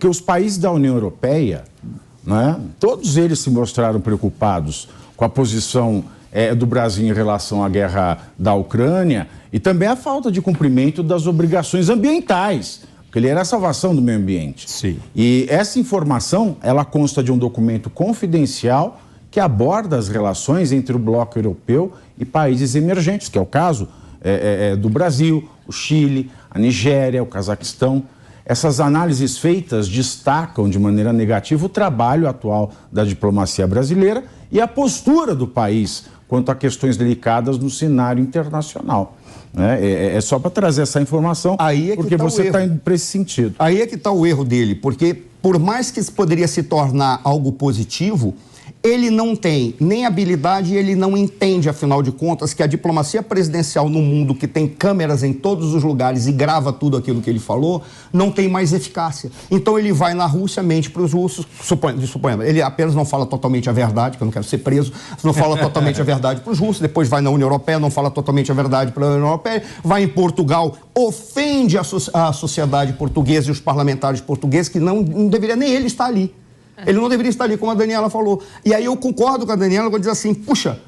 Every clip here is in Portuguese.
que os países da União Europeia, né, todos eles se mostraram preocupados com a posição do Brasil em relação à guerra da Ucrânia e também a falta de cumprimento das obrigações ambientais, porque ele era a salvação do meio ambiente. Sim. E essa informação, ela consta de um documento confidencial que aborda as relações entre o bloco europeu e países emergentes, que é o caso do Brasil, o Chile, a Nigéria, o Cazaquistão. Essas análises feitas destacam de maneira negativa o trabalho atual da diplomacia brasileira e a postura do país quanto a questões delicadas no cenário internacional. É só para trazer essa informação, porque você está indo para esse sentido. Aí é que está o erro dele, porque por mais que isso poderia se tornar algo positivo, ele não tem nem habilidade e ele não entende, afinal de contas, que a diplomacia presidencial no mundo, que tem câmeras em todos os lugares e grava tudo aquilo que ele falou, não tem mais eficácia. Então ele vai na Rússia, mente para os russos, suponhamos, ele apenas não fala totalmente a verdade, que eu não quero ser preso, não fala totalmente a verdade para os russos, depois vai na União Europeia, não fala totalmente a verdade para a União Europeia, vai em Portugal, ofende a sociedade portuguesa e os parlamentares portugueses, que não deveria nem ele estar ali. Ele não deveria estar ali, como a Daniela falou. E aí eu concordo com a Daniela, vou dizer assim, puxa,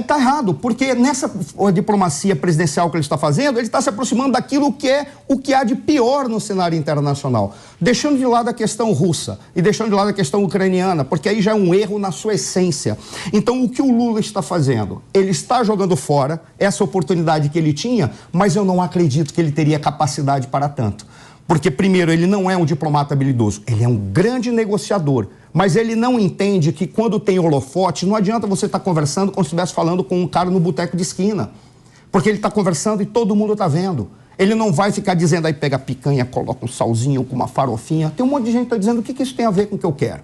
tá errado, porque nessa diplomacia presidencial que ele está fazendo, ele está se aproximando daquilo que é o que há de pior no cenário internacional, deixando de lado a questão russa e deixando de lado a questão ucraniana, porque aí já é um erro na sua essência. Então, o que o Lula está fazendo? Ele está jogando fora essa oportunidade que ele tinha, mas eu não acredito que ele teria capacidade para tanto. Porque, primeiro, ele não é um diplomata habilidoso, ele é um grande negociador, mas ele não entende que quando tem holofote, não adianta você estar conversando como se estivesse falando com um cara no boteco de esquina, porque ele está conversando e todo mundo está vendo. Ele não vai ficar dizendo, aí pega a picanha, coloca um salzinho com uma farofinha. Tem um monte de gente que está dizendo o que isso tem a ver com o que eu quero.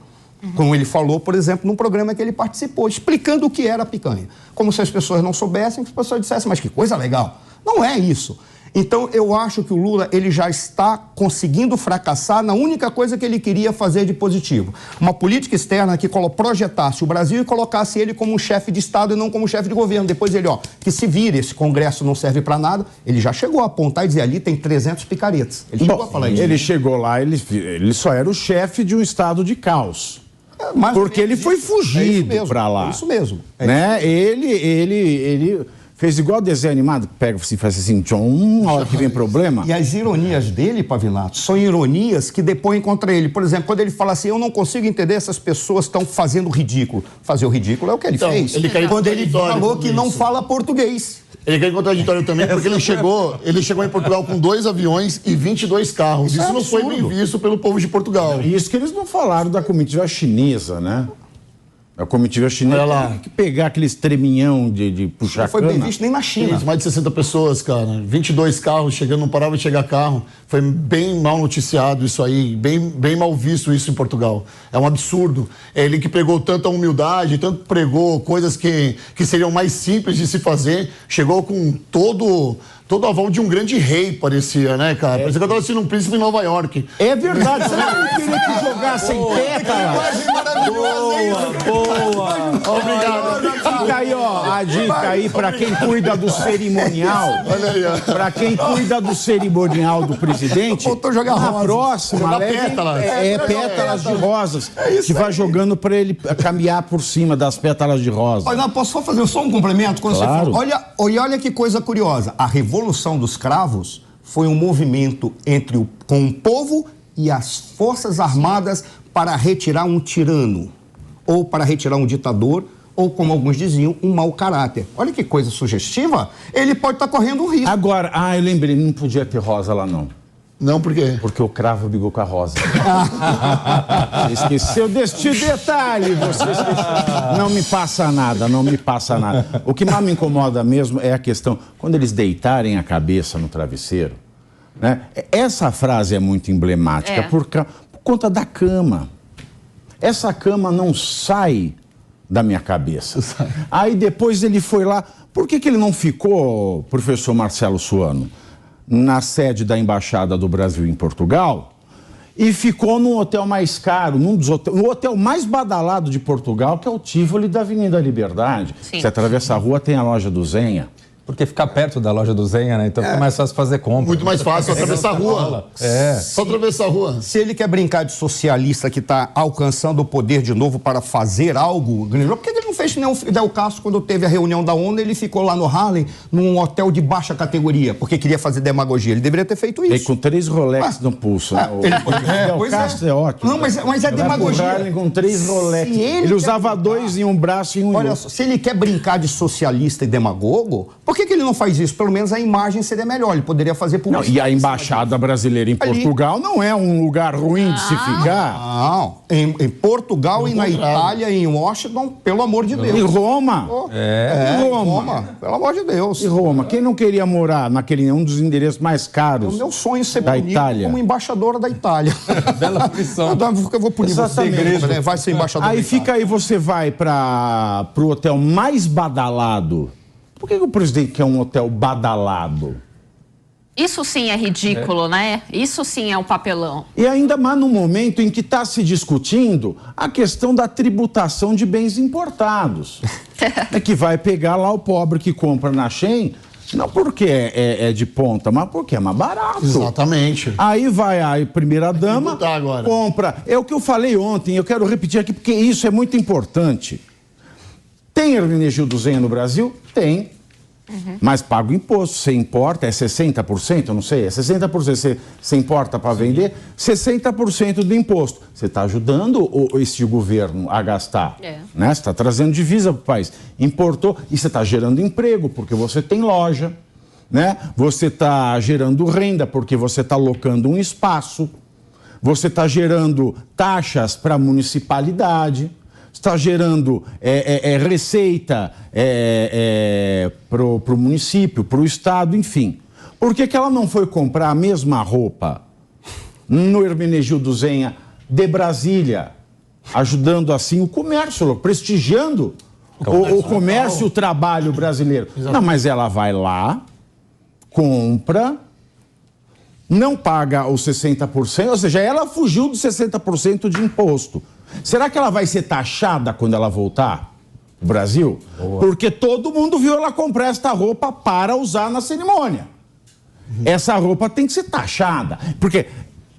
Como ele falou, por exemplo, num programa que ele participou, explicando o que era a picanha. Como se as pessoas não soubessem, que as pessoas dissessem, mas que coisa legal. Não é isso. Então, eu acho que o Lula, ele já está conseguindo fracassar na única coisa que ele queria fazer de positivo. Uma política externa que projetasse o Brasil e colocasse ele como um chefe de Estado e não como chefe de governo. Depois ele, que se vire, esse Congresso não serve para nada. Ele já chegou a apontar e dizer, ali tem 300 picaretas. Ele chegou a falar isso. Ele chegou lá, ele só era o chefe de um estado de caos. Porque ele foi fugido para lá. É isso mesmo. Ele fez igual desenho animado, pega e faz assim, na hora que vem problema. E as ironias dele, Pavinato, são ironias que depõem contra ele. Por exemplo, quando ele fala assim, eu não consigo entender essas pessoas que estão fazendo ridículo. Fazer o ridículo é o que ele fez. Quando ele falou que não fala português. Ele caiu em contraditório também, porque ele chegou em Portugal com 2 aviões e 22 carros. Isso não foi bem visto pelo povo de Portugal. Isso que eles não falaram da comitiva chinesa, né? A comitiva chinesa tem que pegar aquele estreminhão de puxar não foi bem visto nem na China. Isso, mais de 60 pessoas, cara. 22 carros chegando, não parava de chegar carro. Foi bem mal noticiado isso aí, bem mal visto isso em Portugal. É um absurdo. É ele que pregou tanta humildade, tanto pregou coisas que seriam mais simples de se fazer. Chegou com todo o aval de um grande rei, parecia, né, cara? Parecia que eu tava assistindo um príncipe em Nova York. É verdade. Você não queria que jogassem pétalas? Boa. Obrigado. Fica aí, a dica aí pra quem cuida do cerimonial. Olha aí, ó. Pra quem cuida do cerimonial do presidente. Faltou jogar na rosa. próxima, pétalas. Pétalas de rosas. Que vai jogando pra ele caminhar por cima das pétalas de rosa. Olha, posso só fazer só um complemento? Quando claro. Você fala, olha que coisa curiosa. A Revolução dos Cravos foi um movimento com o povo e as Forças Armadas para retirar um tirano, ou para retirar um ditador, ou, como alguns diziam, um mau caráter. Olha que coisa sugestiva. Ele pode estar correndo um risco. Agora, eu lembrei, não podia ter rosa lá, não. Não, por quê? Porque o cravo brigou com a rosa. Esqueceu deste detalhe, você esqueceu. Não me passa nada. O que mais me incomoda mesmo é a questão, quando eles deitarem a cabeça no travesseiro, né? Essa frase é muito emblemática por conta da cama. Essa cama não sai da minha cabeça. Aí depois ele foi lá. Por que ele não ficou, professor Marcelo Suano, na sede da Embaixada do Brasil em Portugal e ficou num hotel mais caro, no hotel mais badalado de Portugal, que é o Tivoli da Avenida Liberdade? Sim. Você atravessa a rua, tem a loja do Zenha. Porque fica perto da loja do Zenha, né? Então fica mais fácil fazer compra. Muito mais fácil, atravessar a rua. Só atravessar a rua. Se ele quer brincar de socialista que está alcançando o poder de novo para fazer algo, por que ele não fez nem o Fidel Castro quando teve a reunião da ONU? Ele ficou lá no Harlem, num hotel de baixa categoria, porque queria fazer demagogia. Ele deveria ter feito isso. E com 3 Rolex no pulso. Né? O Castro é ótimo. Não, mas é demagogia. O Harlem com 3 Rolex. Ele usava 2 em um braço e um em outro. Olha só, se ele quer brincar de socialista e demagogo, por que ele não faz isso? Pelo menos a imagem seria melhor. Ele poderia fazer publicidade. E a embaixada brasileira em Portugal não é um lugar ruim de se ficar. Não. Em Portugal e na Itália e em Washington, pelo amor de Deus. E Roma. Roma. Pelo amor de Deus. E Roma. Quem não queria morar naquele um dos endereços mais caros? O meu sonho é ser da punido Itália. como embaixadora da Itália. Bela missão. Eu vou punir você, né? Vai ser embaixador Aí da Itália. fica aí, você vai pro hotel mais badalado. Por que o presidente quer um hotel badalado? Isso sim é ridículo, né? Isso sim é um papelão. E ainda mais no momento em que está se discutindo a questão da tributação de bens importados. É que vai pegar lá o pobre que compra na Shein, não porque é de ponta, mas porque é mais barato. Exatamente. Aí vai a primeira-dama, compra. É o que eu falei ontem, eu quero repetir aqui, porque isso é muito importante. Tem Hermenegildo Zenha no Brasil? Tem. Mas paga o imposto. Você importa, é 60%, eu não sei, é 60%. Você importa para vender, 60% do imposto. Você está ajudando esse governo a gastar. Né? Você está trazendo divisa para o país. Importou e você está gerando emprego, porque você tem loja. Né? Você está gerando renda, porque você está alocando um espaço. Você está gerando taxas para a municipalidade. Está gerando receita para o município, para o estado, enfim. Por que ela não foi comprar a mesma roupa no Hermenegildo Zenha de Brasília, ajudando assim o comércio, prestigiando o comércio e o trabalho brasileiro? Exatamente. Não, mas ela vai lá, compra, não paga os 60%, ou seja, ela fugiu dos 60% de imposto. Será que ela vai ser taxada quando ela voltar pro Brasil? Boa. Porque todo mundo viu ela comprar esta roupa para usar na cerimônia. Essa roupa tem que ser taxada. Porque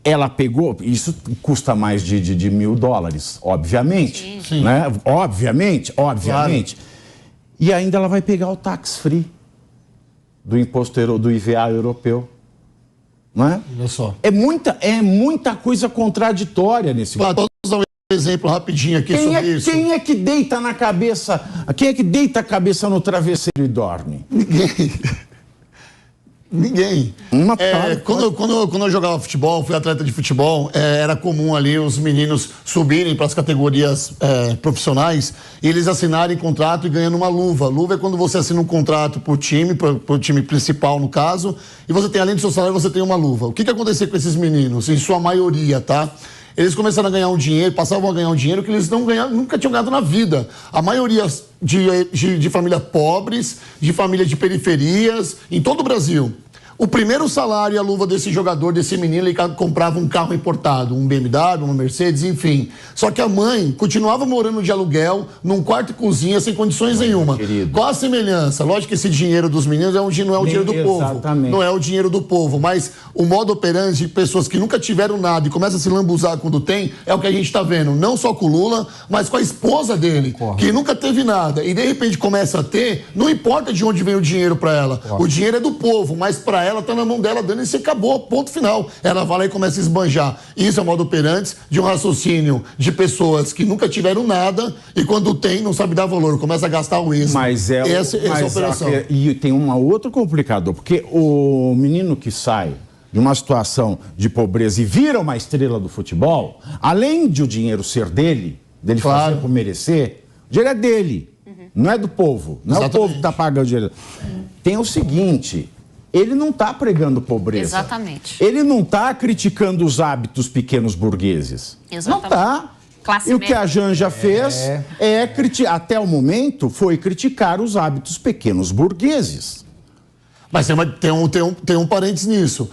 ela pegou... Isso custa mais de $1.000, obviamente. Sim. Né? Obviamente. Claro. E ainda ela vai pegar o tax-free do imposto do IVA europeu. Não é? Olha só. É muita coisa contraditória nesse governo. Exemplo rapidinho aqui sobre isso. Quem é que deita na cabeça? Quem é que deita a cabeça no travesseiro e dorme? Ninguém. Quando eu jogava futebol, fui atleta de futebol, era comum ali os meninos subirem para as categorias profissionais e eles assinarem contrato e ganhando uma luva. Luva é quando você assina um contrato por time, pro time principal no caso, e você tem, além do seu salário, você tem uma luva. O que aconteceu com esses meninos? Em sua maioria, tá? Eles começaram a ganhar um dinheiro, passavam a ganhar um dinheiro que eles nunca tinham ganhado na vida. A maioria de famílias pobres, de famílias de periferias, em todo o Brasil. O primeiro salário e a luva desse jogador, desse menino, ele comprava um carro importado, um BMW, uma Mercedes, enfim. Só que a mãe continuava morando de aluguel, num quarto e cozinha, sem condições nenhuma. Querido. Qual a semelhança? Lógico que esse dinheiro dos meninos não é o dinheiro do povo. Não é o dinheiro do povo, mas o modo operante de pessoas que nunca tiveram nada e começam a se lambuzar quando tem, é o que a gente está vendo. Não só com o Lula, mas com a esposa dele, que nunca teve nada. E de repente começa a ter, não importa de onde vem o dinheiro para ela. O dinheiro é do povo, mas para ela tá na mão dela, dando e se acabou, ponto final. Ela vai lá e começa a esbanjar. Isso é o modo operante de um raciocínio de pessoas que nunca tiveram nada e quando tem, não sabe dar valor, começa a gastar o esmo. Mas essa é a operação. E tem um outro complicador, porque o menino que sai de uma situação de pobreza e vira uma estrela do futebol, além de o dinheiro ser dele fazer por merecer, o dinheiro é dele, não é do povo. Não é o povo que está pagando o dinheiro. Tem o seguinte... Ele não está pregando pobreza. Exatamente. Ele não está criticando os hábitos burgueses. Exatamente. Não está. E o que a Janja fez até o momento, foi criticar os hábitos pequenos burgueses. Mas tem um parênteses nisso.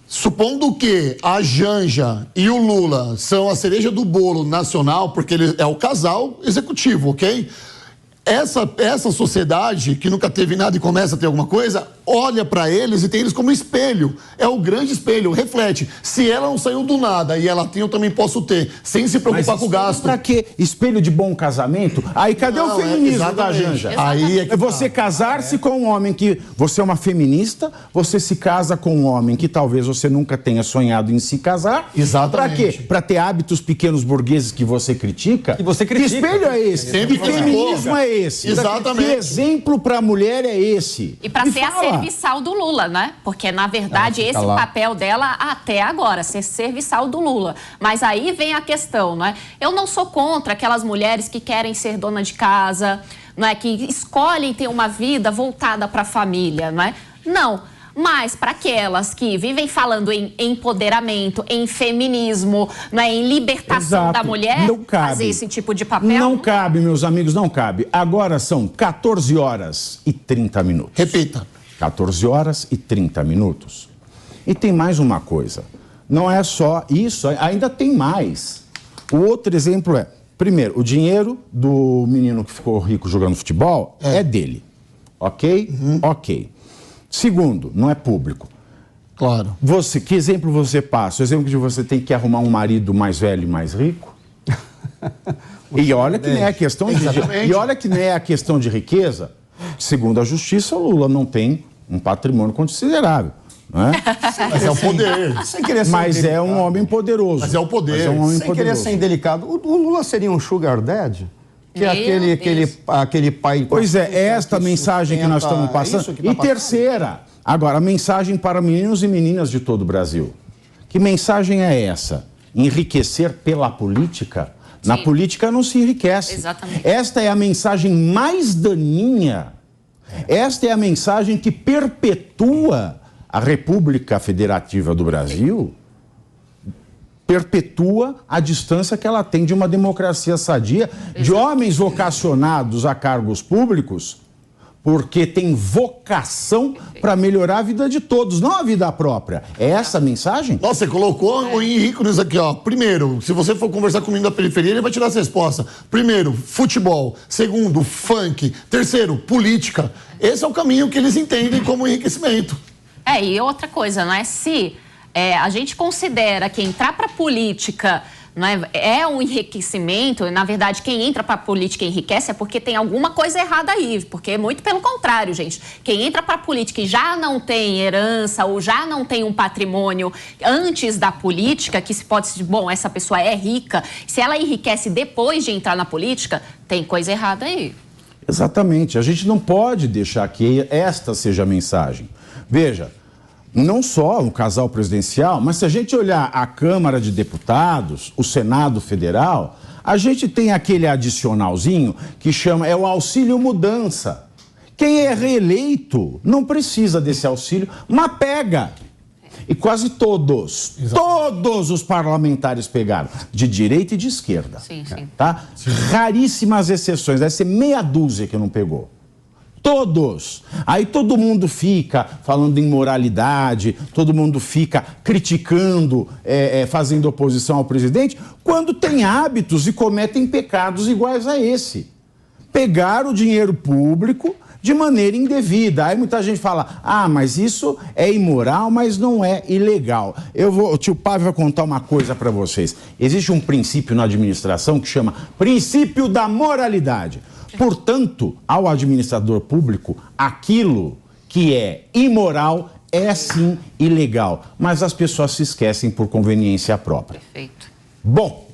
Supondo que a Janja e o Lula são a cereja do bolo nacional, porque ele é o casal executivo, ok? essa sociedade que nunca teve nada e começa a ter alguma coisa, olha para eles e tem eles como espelho. É o grande espelho, reflete. Se ela não saiu do nada e ela tem, eu também posso ter, sem se preocupar com o gasto. Pra quê? Espelho de bom casamento? Aí cadê o feminismo da Janja? Aí é que você casar-se com um homem que... Você é uma feminista, você se casa com um homem que talvez você nunca tenha sonhado em se casar. Exatamente. Pra quê? Pra ter hábitos pequenos burgueses que você critica. Que você critica. Que espelho é esse? Sempre Que feminismo é esse? Exatamente. Que exemplo pra mulher é esse? E para ser a serviçal do Lula, né? Porque, na verdade, esse o papel dela até agora, ser serviçal do Lula. Mas aí vem a questão, não é? Eu não sou contra aquelas mulheres que querem ser dona de casa, não é? Que escolhem ter uma vida voltada para a família, não é? Não. Mas para aquelas que vivem falando em empoderamento, em feminismo, não é? Em libertação da mulher, não cabe. Fazer esse tipo de papel? Não cabe, meus amigos, não cabe. Agora são 14 horas e 30 minutos. Repita. 14 horas e 30 minutos. E tem mais uma coisa. Não é só isso, ainda tem mais. O outro exemplo é, primeiro, o dinheiro do menino que ficou rico jogando futebol é dele. Ok? Ok. Segundo, não é público. Claro. Que exemplo você passa? O exemplo de você tem que arrumar um marido mais velho e mais rico? E olha que nem é questão de... E olha que nem é a questão de riqueza. Segundo a justiça, o Lula não tem um patrimônio considerável. Não é? Mas é o poder. Mas é um homem poderoso. Mas é o poder. Mas é um homem Sem querer poderoso. ser indelicado, o Lula seria um sugar daddy? Que é aquele pai... Pois é, esta mensagem que nós estamos passando. E terceira, agora, a mensagem para meninos e meninas de todo o Brasil. Que mensagem é essa? Enriquecer pela política? Sim. Na política não se enriquece. Exatamente. Esta é a mensagem mais daninha. Esta é a mensagem que perpetua a República Federativa do Brasil, perpetua a distância que ela tem de uma democracia sadia, de homens vocacionados a cargos públicos, porque tem vocação para melhorar a vida de todos, não a vida própria. É essa a mensagem? Nossa, você colocou o Henrique nisso aqui, ó. Primeiro, se você for conversar comigo da periferia, ele vai tirar essa resposta. Primeiro, futebol. Segundo, funk. Terceiro, política. Esse é o caminho que eles entendem como enriquecimento. E outra coisa, não é? Se a gente considera que entrar para a política não é um enriquecimento, na verdade, quem entra para a política e enriquece é porque tem alguma coisa errada aí, porque muito pelo contrário, gente. Quem entra para a política e já não tem herança ou já não tem um patrimônio antes da política, que se pode dizer, bom, essa pessoa é rica, se ela enriquece depois de entrar na política, tem coisa errada aí. Exatamente. A gente não pode deixar que esta seja a mensagem. Veja, não só o casal presidencial, mas se a gente olhar a Câmara de Deputados, o Senado Federal, a gente tem aquele adicionalzinho que chama, é o auxílio mudança. Quem é reeleito não precisa desse auxílio, mas pega. E quase todos os parlamentares pegaram, de direita e de esquerda. Sim, sim. Tá? Raríssimas exceções, deve ser meia dúzia que não pegou. Todos. Aí todo mundo fica falando em imoralidade, todo mundo fica criticando, fazendo oposição ao presidente, quando tem hábitos e cometem pecados iguais a esse. Pegar o dinheiro público de maneira indevida. Aí muita gente fala, mas isso é imoral, mas não é ilegal. O tio Pávio vai contar uma coisa para vocês. Existe um princípio na administração que chama princípio da moralidade. Portanto, ao administrador público, aquilo que é imoral é sim ilegal. Mas as pessoas se esquecem por conveniência própria. Perfeito. Bom,